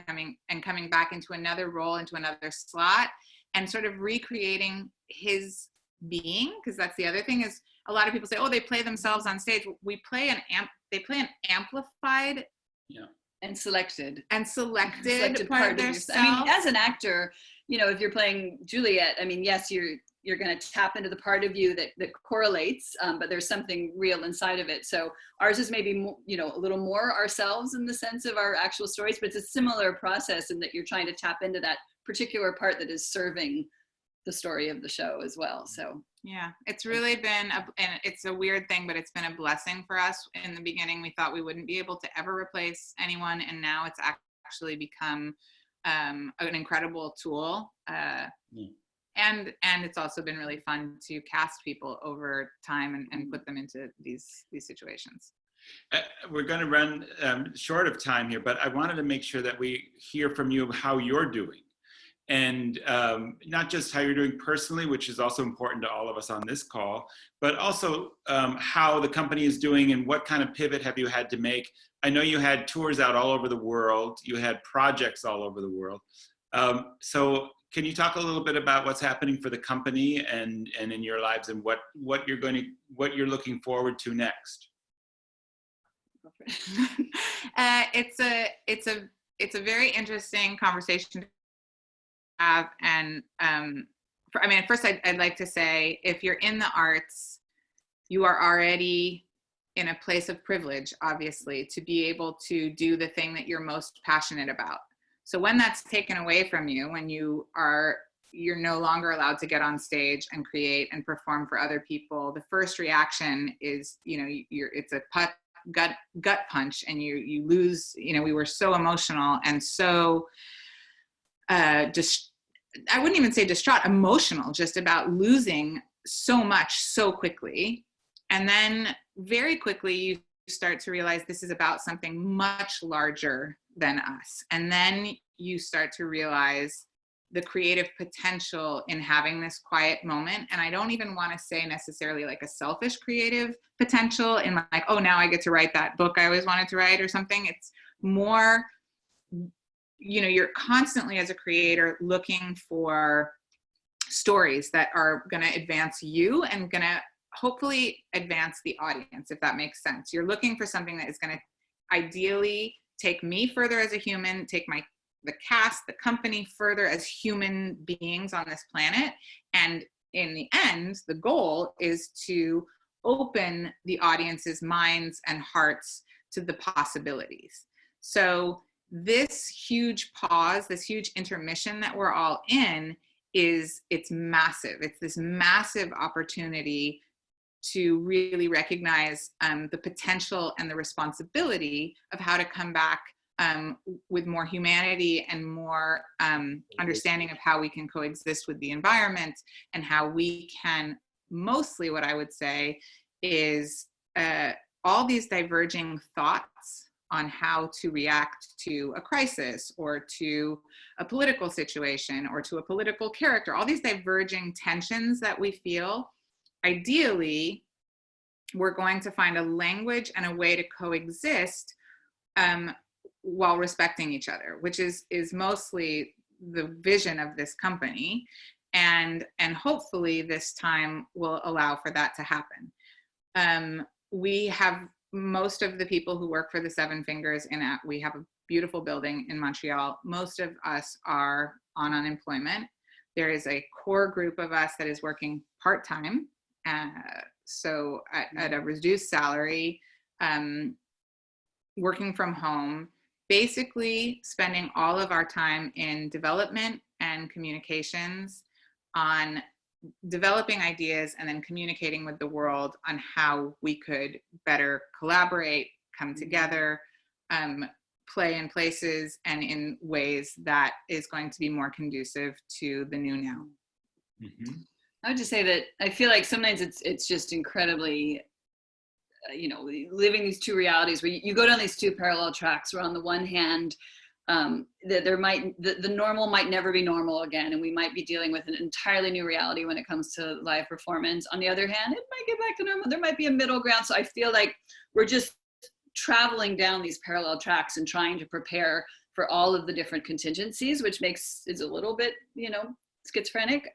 S3: coming back into another role, into another slot, and sort of recreating his being. Because that's the other thing, is a lot of people say, oh, they play themselves on stage. They play an amplified
S6: and selected
S3: part of their self.
S6: I mean, as an actor, you know, if you're playing Juliet, I mean, yes, you're going to tap into the part of you that correlates, but there's something real inside of it. So ours is maybe more, you know, a little more ourselves in the sense of our actual stories, but it's a similar process in that you're trying to tap into that particular part that is serving the story of the show as well. So
S3: yeah, it's really been and it's a weird thing, but it's been a blessing for us. In the beginning, we thought we wouldn't be able to ever replace anyone, and now it's actually become an incredible tool. And it's also been really fun to cast people over time and put them into these situations.
S4: We're going to run short of time here, but I wanted to make sure that we hear from you of how you're doing. And not just how you're doing personally, which is also important to all of us on this call, but also how the company is doing and what kind of pivot have you had to make. I know you had tours out all over the world. You had projects all over the world. So can you talk a little bit about what's happening for the company and in your lives, and what you're looking forward to next?
S3: It's a very interesting conversation to have, and first I'd like to say, if you're in the arts, you are already in a place of privilege, obviously, to be able to do the thing that you're most passionate about. So when that's taken away from you, when you're no longer allowed to get on stage and create and perform for other people, the first reaction is, you know, it's a gut punch, and you lose. You know, we were so emotional and so I wouldn't even say distraught, emotional, just about losing so much so quickly. And then very quickly you start to realize this is about something much larger than us. And then you start to realize the creative potential in having this quiet moment. And I don't even want to say necessarily like a selfish creative potential in like, oh, now I get to write that book I always wanted to write or something. It's more, you know, you're constantly as a creator looking for stories that are going to advance you and going to hopefully advance the audience, if that makes sense. You're looking for something that is going to ideally take me further as a human, take the cast, the company further as human beings on this planet. And in the end, the goal is to open the audience's minds and hearts to the possibilities. So this huge pause, this huge intermission that we're all in, it's massive. It's this massive opportunity to really recognize the potential and the responsibility of how to come back with more humanity and more understanding of how we can coexist with the environment, and how we can, mostly what I would say is all these diverging thoughts on how to react to a crisis or to a political situation or to a political character, all these diverging tensions that we feel. Ideally, we're going to find a language and a way to coexist while respecting each other, which is mostly the vision of this company. And hopefully this time will allow for that to happen. We have most of the people who work for the Seven Fingers we have a beautiful building in Montreal. Most of us are on unemployment. There is a core group of us that is working part-time, so at a reduced salary, working from home, basically spending all of our time in development and communications on developing ideas and then communicating with the world on how we could better collaborate, come together, play in places and in ways that is going to be more conducive to the new now.
S6: Mm-hmm. I would just say that I feel like sometimes it's just incredibly, you know, living these two realities where you go down these two parallel tracks where on the one hand, that the normal might never be normal again, and we might be dealing with an entirely new reality when it comes to live performance. On the other hand, it might get back to normal. There might be a middle ground. So I feel like we're just traveling down these parallel tracks and trying to prepare for all of the different contingencies, which is a little bit, schizophrenic.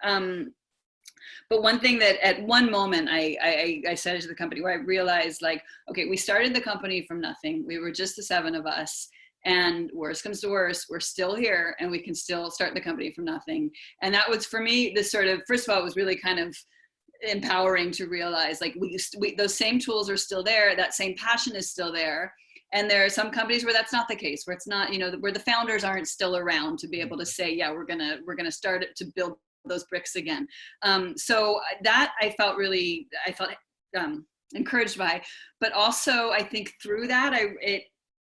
S6: But one thing that at one moment I said it to the company, where I realized, like, okay, we started the company from nothing. We were just the 7 of us. And worst comes to worst, we're still here and we can still start the company from nothing. And that was, for me, this sort of, first of all, it was really kind of empowering to realize, like, those same tools are still there. That same passion is still there. And there are some companies where that's not the case, where it's not, where the founders aren't still around to be able to say, yeah, we're gonna start it to build those bricks again. So that I felt encouraged by, but also I think through that,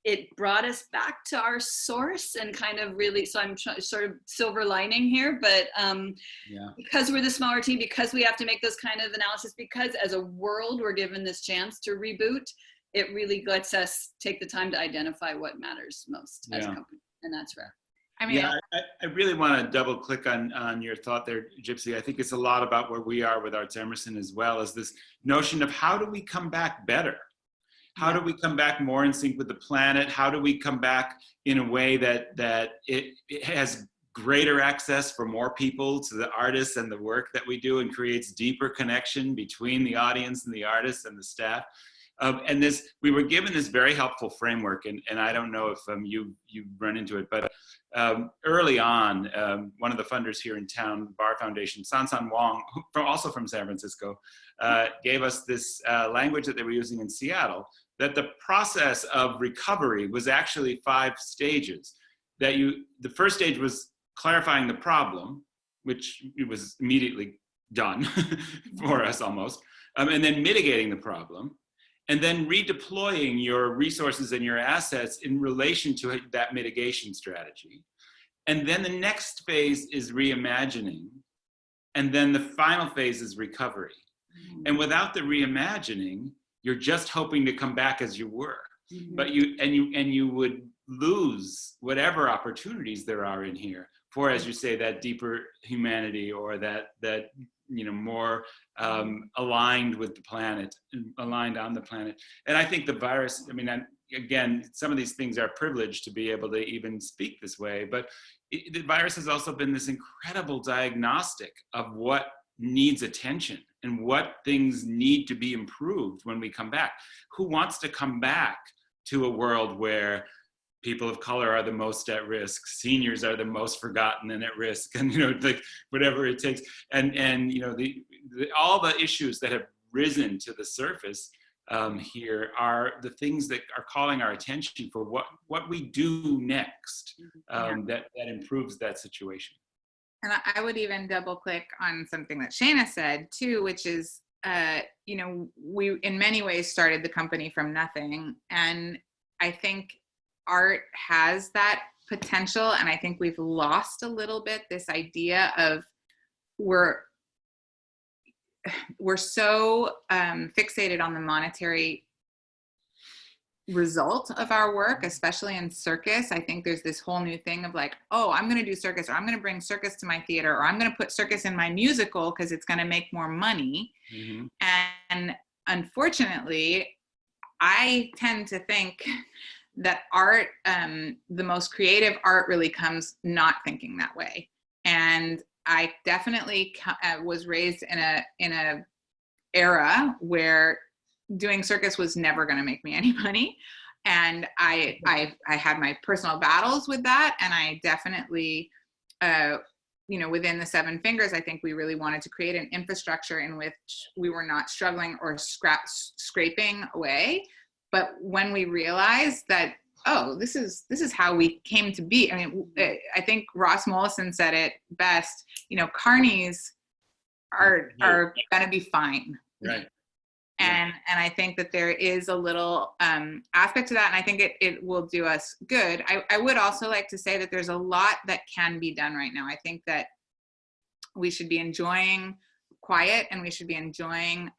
S6: it brought us back to our source and kind of really, so I'm sort of silver lining here, but because we're the smaller team, because we have to make those kind of analysis, because as a world we're given this chance to reboot, it really lets us take the time to identify what matters most as a company, and that's rare.
S3: I mean,
S4: I really want to double click on your thought there, Gypsy. I think it's a lot about where we are with ArtsEmerson, as well as this notion of how do we come back better? How do we come back more in sync with the planet? How do we come back in a way that it has greater access for more people to the artists and the work that we do, and creates deeper connection between the audience and the artists and the staff? And we were given this very helpful framework, and I don't know if you've run into it, but early on, one of the funders here in town, Bar Foundation, San Wong, also from San Francisco, gave us this language that they were using in Seattle, that the process of recovery was actually 5 stages. The first stage was clarifying the problem, which it was immediately done for us almost, and then mitigating the problem, and then redeploying your resources and your assets in relation to that mitigation strategy. And then the next phase is reimagining. And then the final phase is recovery. And without the reimagining, you're just hoping to come back as you were. But you would lose whatever opportunities there are in here for, as you say, that deeper humanity, or that more aligned with the planet, aligned on the planet. And I think the virus, again, some of these things are privileged to be able to even speak this way, but the virus has also been this incredible diagnostic of what needs attention and what things need to be improved when we come back. Who wants to come back to a world where people of color are the most at risk, seniors are the most forgotten and at risk, and like whatever it takes, and all the issues that have risen to the surface here are the things that are calling our attention for what we do next that improves that situation.
S3: And I would even double click on something that Shana said too, which is, we in many ways started the company from nothing. And I think art has that potential. And I think we've lost a little bit this idea of we're so fixated on the monetary result of our work, especially in circus. I think there's this whole new thing of like, oh, I'm going to do circus, or I'm going to bring circus to my theater, or I'm going to put circus in my musical because it's going to make more money. And unfortunately, I tend to think that art, the most creative art, really comes not thinking that way. And I definitely was raised in a era where doing circus was never going to make me any money, and I had my personal battles with that. And I definitely, within the 7 Fingers, I think we really wanted to create an infrastructure in which we were not struggling or scraping away. But when we realized that, oh, this is how we came to be. I think Ross Mollison said it best. Carnies are going to be fine.
S4: Right.
S3: And I think that there is a little aspect to that, and I think it will do us good. I would also like to say that there's a lot that can be done right now. I think that we should be enjoying quiet, and we should be enjoying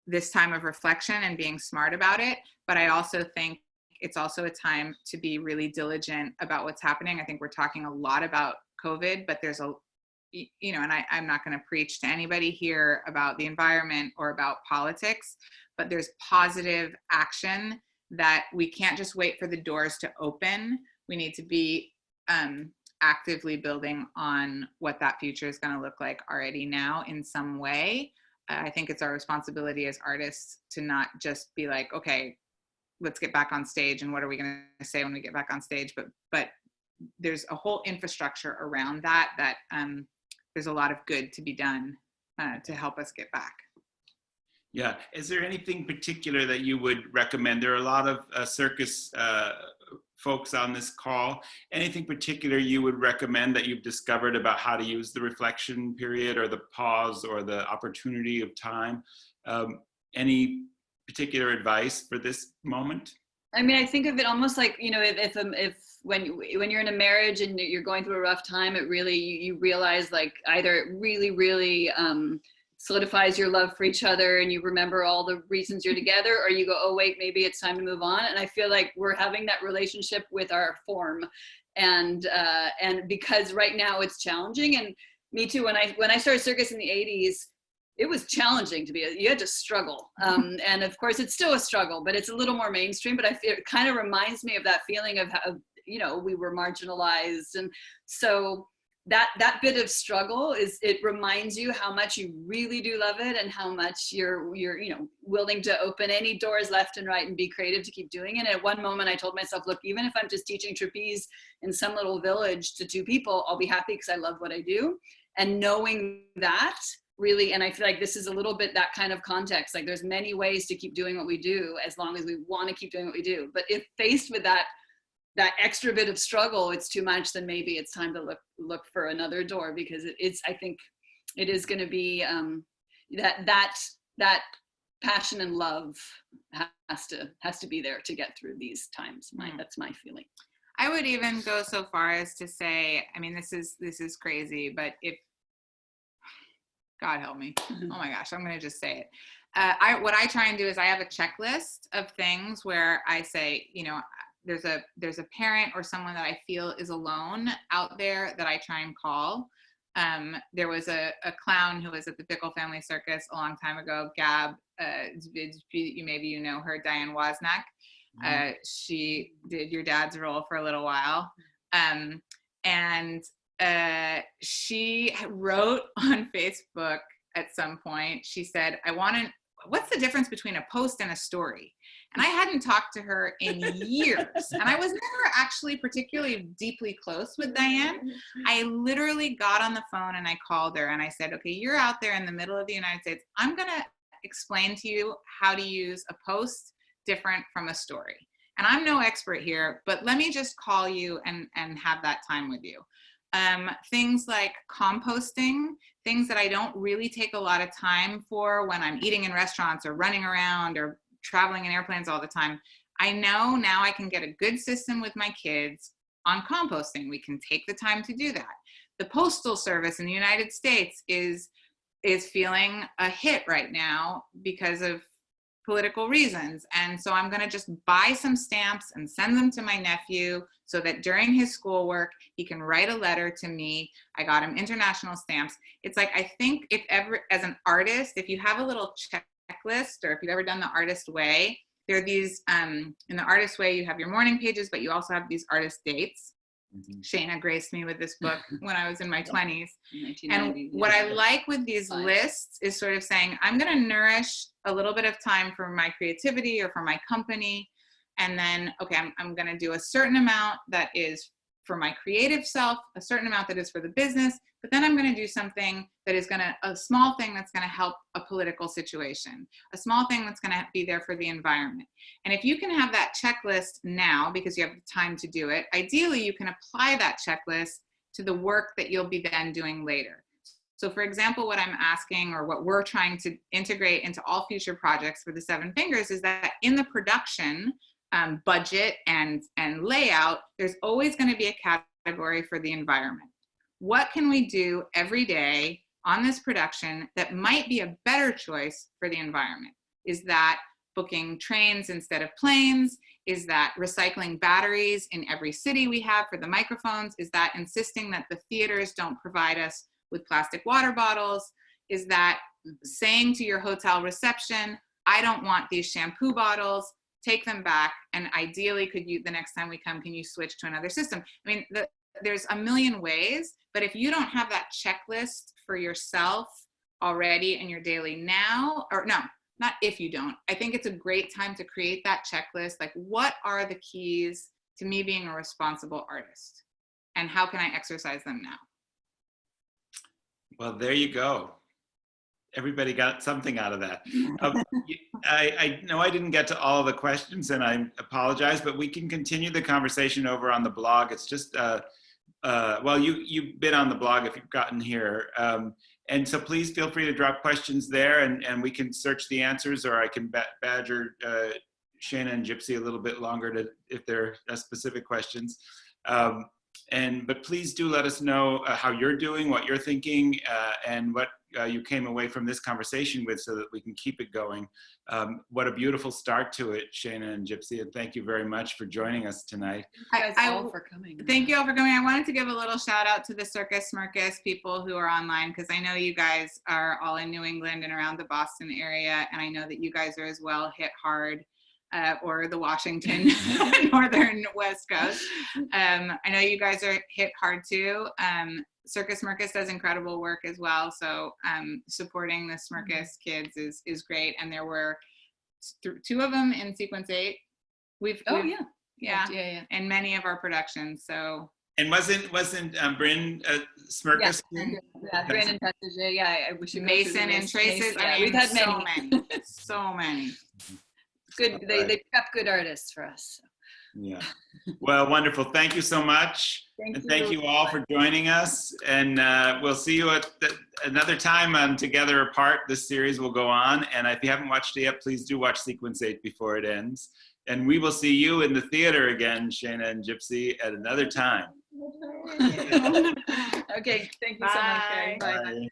S3: this time of reflection and being smart about it. But I also think it's also a time to be really diligent about what's happening. I think we're talking a lot about COVID, but there's and I'm not going to preach to anybody here about the environment or about politics, but there's positive action that we can't just wait for the doors to open. We need to be actively building on what that future is going to look like already now in some way. I think it's our responsibility as artists to not just be like, okay, let's get back on stage and what are we going to say when we get back on stage? But there's a whole infrastructure around that there's a lot of good to be done to help us get back.
S4: Yeah. Is there anything particular that you would recommend? There are a lot of circus folks on this call. Anything particular you would recommend that you've discovered about how to use the reflection period or the pause or the opportunity of time? Any particular advice for this moment?
S6: I mean, I think of it almost like, if when you're in a marriage and you're going through a rough time, it really, you realize like either it really, really solidifies your love for each other and you remember all the reasons you're together, or you go, oh wait, maybe it's time to move on. And I feel like we're having that relationship with our form, and because right now it's challenging. And me too, when I started circus in the 80s, it was challenging you had to struggle. And of course it's still a struggle, but it's a little more mainstream. But I feel it kind of reminds me of that feeling of how, we were marginalized. And so that bit of struggle it reminds you how much you really do love it and how much you're willing to open any doors left and right and be creative to keep doing it. And at one moment I told myself, look, even if I'm just teaching trapeze in some little village to 2 people, I'll be happy because I love what I do. And knowing that really, and I feel like this is a little bit that kind of context, like there's many ways to keep doing what we do as long as we want to keep doing what we do. But if faced with that extra bit of struggle, it's too much, then maybe it's time to look for another door, because I think it is going to be that passion and love has to be there to get through these times. That's my feeling.
S3: I would even go so far as to say, I mean, this is crazy, but if God help me, oh my gosh, I'm going to just say it. What I try and do is I have a checklist of things where I say, there's a parent or someone that I feel is alone out there that I try and call. There was a clown who was at the Pickle Family Circus a long time ago, Gab, maybe you know her, Diane Wozniak. She did your dad's role for a little while. And she wrote on Facebook at some point, she said, what's the difference between a post and a story? And I hadn't talked to her in years. And I was never actually particularly deeply close with Diane. I literally got on the phone and I called her and I said, okay, you're out there in the middle of the United States. I'm going to explain to you how to use a post different from a story. And I'm no expert here, but let me just call you and have that time with you. Things like composting, things that I don't really take a lot of time for when I'm eating in restaurants or running around or traveling in airplanes all the time. I know now I can get a good system with my kids on composting. We can take the time to do that. The Postal Service in the United States is feeling a hit right now because of political reasons. And so I'm going to just buy some stamps and send them to my nephew so that during his schoolwork, he can write a letter to me. I got him international stamps. It's like, I think if ever, as an artist, if you have a little checklist, or if you've ever done the artist way, there are these, in the artist way, you have your morning pages, but you also have these artist dates. Shana graced me with this book when I was in my 20s. And what I like with these lists is sort of saying, I'm going to nourish a little bit of time for my creativity or for my company. And then, okay, I'm going to do a certain amount that is for my creative self, a certain amount that is for the business, but then I'm going to do something that is a small thing that's going to help a political situation, a small thing that's going to be there for the environment. And if you can have that checklist now, because you have the time to do it, ideally you can apply that checklist to the work that you'll be then doing later. So for example, what I'm asking, or what we're trying to integrate into all future projects for the Seven Fingers, is that in the production budget and layout, there's always going to be a category for the environment. What can we do every day on this production that might be a better choice for the environment? Is that booking trains instead of planes? Is that recycling batteries in every city we have for the microphones? Is that insisting that the theaters don't provide us with plastic water bottles? Is that saying to your hotel reception, I don't want these shampoo bottles, take them back, and ideally could you, the next time we come, can you switch to another system? I mean, there's a million ways, but if you don't have that checklist for yourself already in your daily now, or no, not if you don't, I think it's a great time to create that checklist. Like, what are the keys to me being a responsible artist? And how can I exercise them now?
S4: Well, there you go. Everybody got something out of that. I know I didn't get to all the questions, and I apologize, but we can continue the conversation over on the blog. It's just, well, you've been on the blog if you've gotten here. And so please feel free to drop questions there, and we can search the answers, or I can badger Shana and Gypsy a little bit longer if there are specific questions. But please do let us know how you're doing, what you're thinking, and what you came away from this conversation with, so that we can keep it going. What a beautiful start to it, Shana and Gypsy, and thank you very much for joining us tonight.
S6: Thank you all for coming.
S3: Thank you all for coming. I wanted to give a little shout out to the Circus Smirkus people who are online, because I know you guys are all in New England and around the Boston area, and I know that you guys are as well hit hard. Or the Washington Northern West Coast. I know you guys are hit hard too. Circus Smirkus does incredible work as well. So supporting the Smirkus kids is great. And there were two of them in Sequence 8. Yeah. And many of our productions. So.
S4: And wasn't Bryn Smirkus?
S6: Yeah, Bryn and Patricia. Yeah, I wish you
S3: Mason and Traces. I mean,
S6: we've had
S3: many. So many.
S6: Good. They pick up good artists for us. So.
S4: Yeah. Well, wonderful. Thank you so much. Thank you all for joining us. And we'll see you at another time on Together Apart. This series will go on. And if you haven't watched it yet, please do watch Sequence 8 before it ends. And we will see you in the theater again, Shana and Gypsy, at another time.
S6: Okay. Thank you so much, guys. Bye.
S4: Bye.